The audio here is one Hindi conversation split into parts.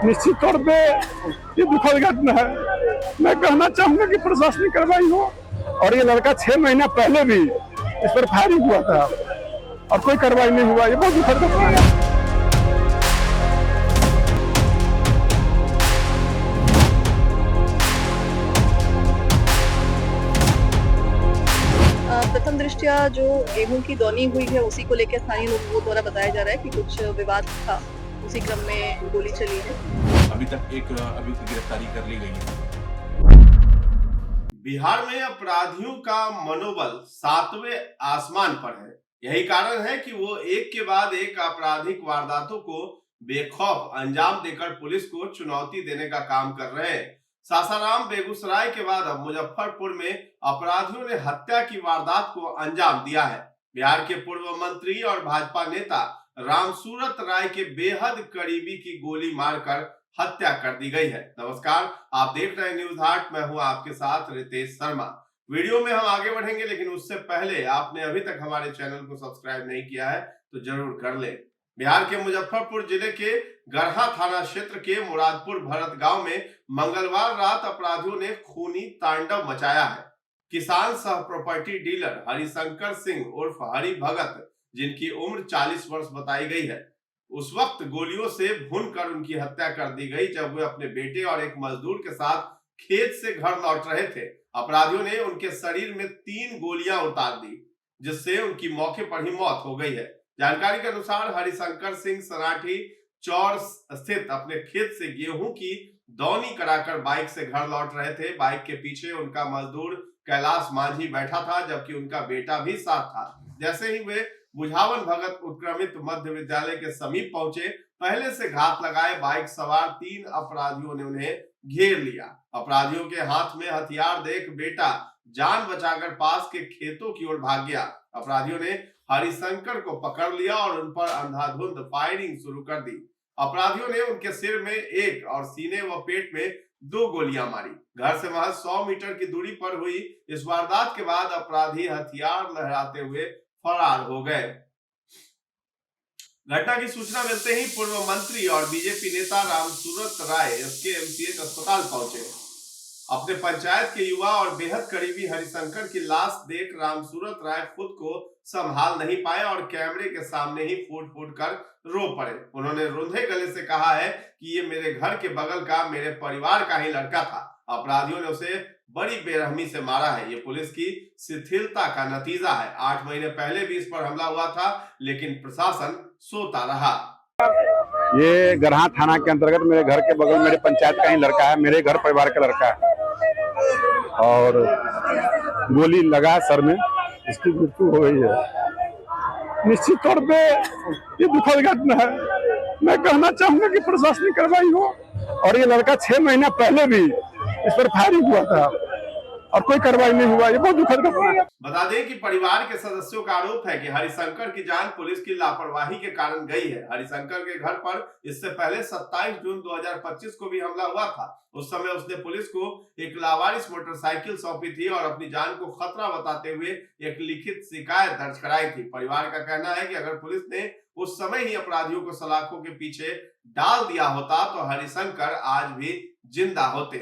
निश्चित तौर पे ये दुखद घटना है। मैं कहना चाहूंगा कि प्रशासनिक कार्रवाई हो। और ये लड़का 6 महीना पहले भी इस पर फायरिंग हुआ था और कोई कार्रवाई नहीं हुआ। ये बहुत दुखद घटना है। प्रथम दृष्टया जो गेहूं की दौनी हुई है उसी को लेकर स्थानीय लोगों द्वारा बताया जा रहा है कि कुछ विवाद था, उसी क्रम में गोली चली है। अभी तक एक अभियुक्त की गिरफ्तारी कर ली गई है। बिहार में अपराधियों का मनोबल 7वें आसमान पर है। यही कारण है कि वो एक के बाद एक आपराधिक वारदातों को बेखौफ अंजाम देकर पुलिस को चुनौती देने का काम कर रहे हैं। सासाराम बेगूसराय के बाद अब मुजफ्फरपुर में अपराधियों ने हत्या की वारदात को अंजाम दिया है। बिहार के पूर्व मंत्री और भाजपा नेता रामसूरत राय के बेहद करीबी की गोली मारकर हत्या कर दी गई है। नमस्कार, आप देख रहे हैं न्यूज हाट। मैं हूं आपके साथ रितेश शर्मा। वीडियो में हम आगे बढ़ेंगे, लेकिन उससे पहले आपने अभी तक हमारे चैनल को सब्सक्राइब नहीं किया है तो जरूर कर ले। बिहार के मुजफ्फरपुर जिले के गढ़ा थाना क्षेत्र के मुरादपुर भरत गांव में मंगलवार रात अपराधियों ने खूनी तांडव मचाया है। किसान सह प्रॉपर्टी डीलर हरिशंकर सिंह उर्फ हरि भगत, जिनकी उम्र 40 वर्ष बताई गई है, उस वक्त गोलियों से भूनकर उनकी हत्या कर दी गई जब वे अपने बेटे और एक मजदूर के साथ खेत से घर लौट रहे थे। अपराधियों ने उनके शरीर में 3 गोलियां उतार दी, जिससे उनकी मौके पर ही मौत हो गई है। जानकारी के अनुसार हरिशंकर सिंह सराठी चौर स्थित अपने खेत से गेहूं की दौनी कराकर बाइक से घर लौट रहे थे। बाइक के पीछे उनका मजदूर कैलाश मांझी बैठा था, जबकि उनका बेटा भी साथ था। जैसे ही वे बुझावन भगत उत्क्रमित मध्य विद्यालय के समीप पहुंचे, पहले से घात लगाए बाइक सवार 3 अपराधियों ने उन्हें घेर लिया। अपराधियों के हाथ में हथियार देख बेटा जान बचाकर पास के खेतों की ओर भाग गया। अपराधियों ने हरिशंकर को पकड़ लिया और उन पर अंधाधुंध फायरिंग शुरू कर दी। अपराधियों ने उनके सिर में 1 और सीने व पेट में 2 गोलियां मारी। घर से महज 100 मीटर की दूरी पर हुई इस वारदात के बाद अपराधी हथियार लहराते हुए फरार हो गए। घटना की सूचना मिलते ही पूर्व मंत्री और बीजेपी नेता रामसूरत राय एसकेएमसीएच अस्पताल पहुंचे। अपने पंचायत के युवा और बेहद करीबी हरिशंकर की लाश देख रामसूरत राय खुद को संभाल नहीं पाए और कैमरे के सामने ही फूट फूट कर रो पड़े। उन्होंने रुंधे गले से कहा है कि ये मेरे घर के बगल का, मेरे परिवार का ही लड़का था। अपराधियों ने उसे बड़ी बेरहमी से मारा है। ये पुलिस की शिथिलता का नतीजा है। 8 महीने पहले भी इस पर हमला हुआ था, लेकिन प्रशासन सोता रहा। ये गढ़ा थाना के अंतर्गत मेरे घर के बगल मेरे पंचायत का ही लड़का है, मेरे घर परिवार का लड़का है और गोली लगा सर में, इसकी मृत्यु हो गई है। निश्चित तौर पे ये दुखद घटना है। मैं कहना चाहूंगा कि प्रशासनिक कार्रवाई हो। और ये लड़का 6 महीना पहले भी इस पर फायरिंग हुआ था और कोई कार्रवाई नहीं हुआ। ये बहुत दुखद घटना है। बता दें कि परिवार के सदस्यों का आरोप है कि हरिशंकर की जान पुलिस की लापरवाही के कारण गई है। हरिशंकर के घर पर इससे पहले 27 जून 2025 को भी हमला हुआ था। उस समय उसने पुलिस को एक लावारिस मोटरसाइकिल सौंपी थी और अपनी जान को खतरा बताते हुए एक लिखित शिकायत दर्ज कराई थी। परिवार का कहना है कि अगर पुलिस ने उस समय ही अपराधियों को सलाखों के पीछे डाल दिया होता तो हरिशंकर आज भी जिंदा होते।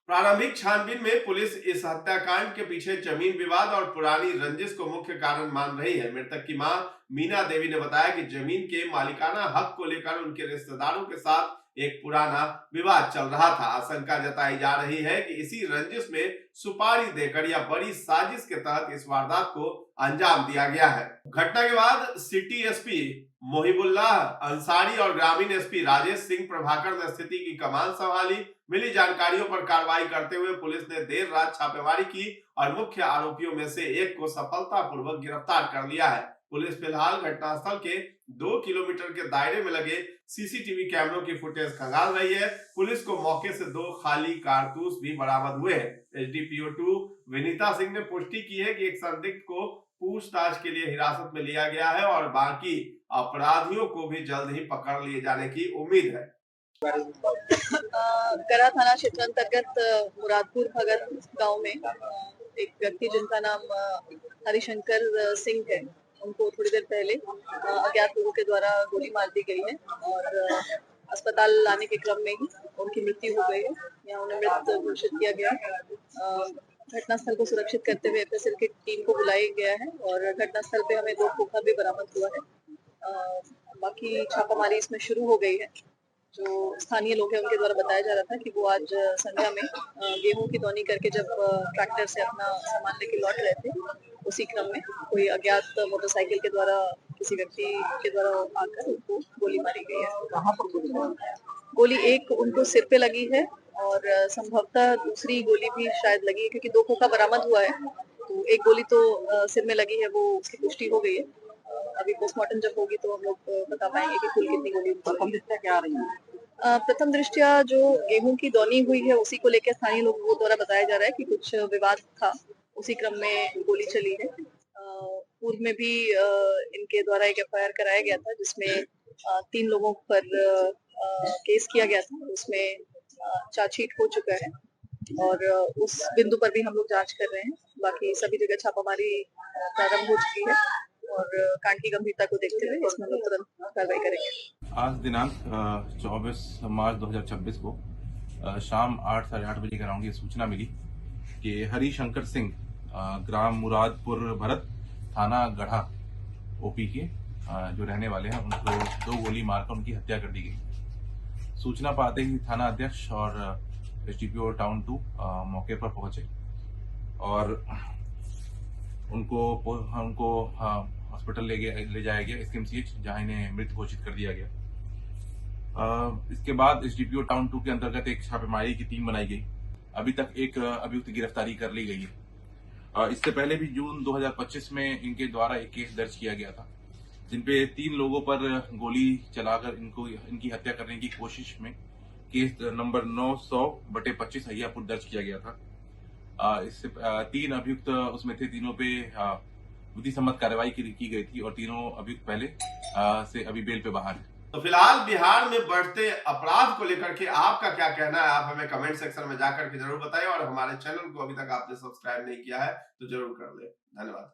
प्रारंभिक छानबीन में पुलिस इस हत्याकांड के पीछे जमीन विवाद और पुरानी रंजिश को मुख्य कारण मान रही है। मृतक की मां मीना देवी ने बताया कि जमीन के मालिकाना हक को लेकर उनके रिश्तेदारों के साथ एक पुराना विवाद चल रहा था। आशंका जताई जा रही है कि इसी रंजिश में सुपारी देकर या बड़ी साजिश के तहत इस वारदात को अंजाम दिया गया है। घटना के बाद सिटी एसपी मोहिबुल्लाह अंसारी और ग्रामीण एसपी राजेश सिंह प्रभाकर ने स्थिति की कमान संभाली। मिली जानकारियों पर कार्रवाई करते हुए पुलिस ने देर रात छापेमारी की और मुख्य आरोपियों में से एक को सफलतापूर्वक गिरफ्तार कर लिया है। पुलिस फिलहाल घटनास्थल के 2 किलोमीटर के दायरे में लगे सीसीटीवी कैमरों की फुटेज खंगाल रही है। पुलिस को मौके से 2 खाली कारतूस भी बरामद हुए हैं। एसडीपीओ 2 विनीता सिंह ने पुष्टि की है कि एक संदिग्ध को पूछताछ के लिए हिरासत में लिया गया है और बाकी अपराधियों को भी जल्द ही पकड़ लिए जाने की उम्मीद है। गढ़ा थाना क्षेत्र अंतर्गत मुरादपुर भगत गांव में एक व्यक्ति जिनका नाम हरिशंकर सिंह है, उनको थोड़ी देर पहले अज्ञात लोगों के द्वारा गोली मार दी गई है और अस्पताल लाने के क्रम में ही उनकी मृत्यु हो गई है। यहाँ उन्हें मृत घोषित किया गया। घटनास्थल को सुरक्षित करते हुए एफएसएल की टीम को बुलाया गया है और घटनास्थल पे हमें 2 खोखा भी बरामद हुआ है। बाकी छापामारी इसमें शुरू हो गई है। जो स्थानीय लोग हैं उनके द्वारा बताया जा रहा था कि वो आज संध्या में गेहूं की दौनी करके जब ट्रैक्टर से अपना सामान लेके लौट रहे थे, उसी क्रम में कोई अज्ञात मोटरसाइकिल के द्वारा किसी व्यक्ति के द्वारा आकर उनको गोली मारी गई है। कहां पर गोली मारी? गोली एक उनको सिर पे लगी है और संभवतः दूसरी गोली भी शायद लगी है, क्योंकि 2 खोखा बरामद हुआ है। तो एक गोली तो सिर में लगी है, वो उसकी पुष्टि हो गई है। अभी पोस्टमार्टम जब होगी तो हम लोग बता पाएंगे कि कुल कितनी गोली उनको लगी। क्या आ रही है? प्रथम दृष्टया जो गेहूं की दौनी हुई है उसी को लेकर स्थानीय लोगों द्वारा बताया जा रहा है कि कुछ विवाद था, उसी क्रम में गोली चली है। पूर्व में भी इनके द्वारा एक एफआईआर कराया गया था, जिसमें 3 लोगों पर केस किया गया था। उसमें चार्जशीट हो चुका है और उस बिंदु पर भी हम लोग जांच कर रहे हैं। बाकी सभी जगह छापामारी प्रारंभ हो चुकी है और कांड की गंभीरता को देखते हुए इसमें हम लोग तुरंत कार्रवाई करेंगे। आज दिनांक 24 मार्च 2026 को शाम 8 साढ़े 8 बजे के अराउंड ये सूचना मिली कि हरिशंकर सिंह ग्राम मुरादपुर भरत थाना गढ़ा ओपी के जो रहने वाले हैं, उनको 2 गोली मारकर उनकी हत्या कर दी गई। सूचना पाते ही थाना अध्यक्ष और एसडीपीओ टाउन 2 मौके पर पहुंचे और उनको हॉस्पिटल ले जाया गया एसकेएमसीएच, जहां इन्हें मृत घोषित कर दिया गया। इसके बाद एसडीपीओ टाउन 2 के अंतर्गत एक छापेमारी की टीम बनाई गई। अभी तक एक अभियुक्त की गिरफ्तारी कर ली गई है। इससे पहले भी जून 2025 में इनके द्वारा एक केस दर्ज किया गया था, जिनपे 3 लोगों पर गोली चलाकर इनकी हत्या करने की कोशिश में केस नंबर 900/25 अहियापुर दर्ज किया गया था। इससे 3 अभियुक्त उसमें थे, तीनों पे विधि सम्मत कार्रवाई की गई थी और तीनों अभियुक्त पहले से अभी बेल पे बाहर है। तो फिलहाल बिहार में बढ़ते अपराध को लेकर के आपका क्या कहना है, आप हमें कमेंट सेक्शन में जाकर के जरूर बताएं और हमारे चैनल को अभी तक आपने सब्सक्राइब नहीं किया है तो जरूर कर लें। धन्यवाद।